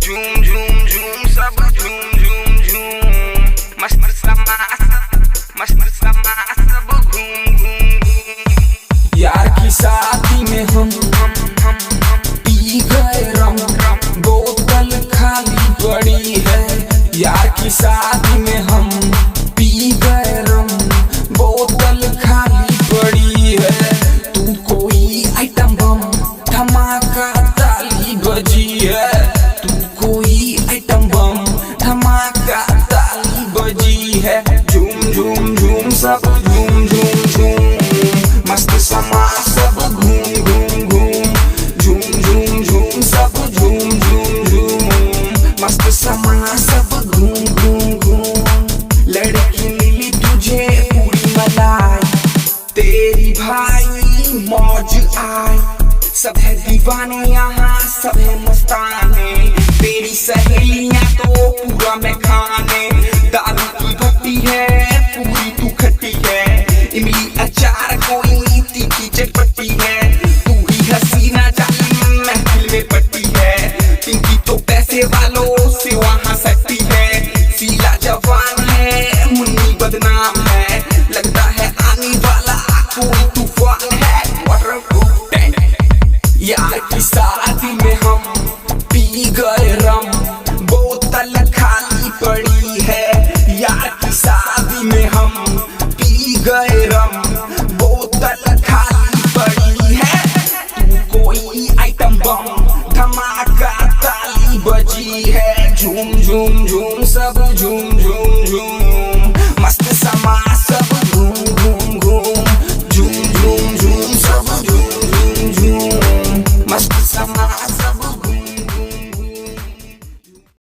झूम झूम झूम सब झूम झूम झूम मस्त समा सब घूम घूम घूम। यार की शादी में हम पी गए रम, बोतल खाली पड़ी है। यार की शादी में हम पी गए रम, बोतल खाली पड़ी है। तू कोई आइटम बम, धमाका ताली बजी है। तू कोई आइटम बम, धमाका ताली बजी है। झूम झूम झूम सब झूम झूम झूम मस्त समा सब घूम घूम घूम। झूम झूम झूम सब झूम झूम झूम मस्त समा सब घूम घूम घूम। लड़की मिली तुझे पूरी मलाई, तेरी भाई मौज आए। सब है दीवाने यहाँ, सब है मस्ताने। तेरी सहेलियां तो पूरा मैं खाने। दारू की भट्टी है पूरी तू खट्टी है। इमली अचार कोई तीखी चटपटी है। तू ही हसीना जालिम महफिल में पट्टी है। पिंकी तो पैसे वालों से वहाँ सट्टी है। सीला जवान है मुन्नी बदनाम है। लगता है आने वाला कोई तूफान है। यार की शादी में हम पी गए रम, बोतल खाली पड़ी है। यार की शादी में हम पी गए रम, बोतल खाली पड़ी है। तू कोई आइटम बम, धमाका ताली बजी है। झूम झूम झूम सब झूम झूम झूम मस्त समा सब घूम घूम घूम। झूम झूम झूम सब झूम झूम झूम मस्त समा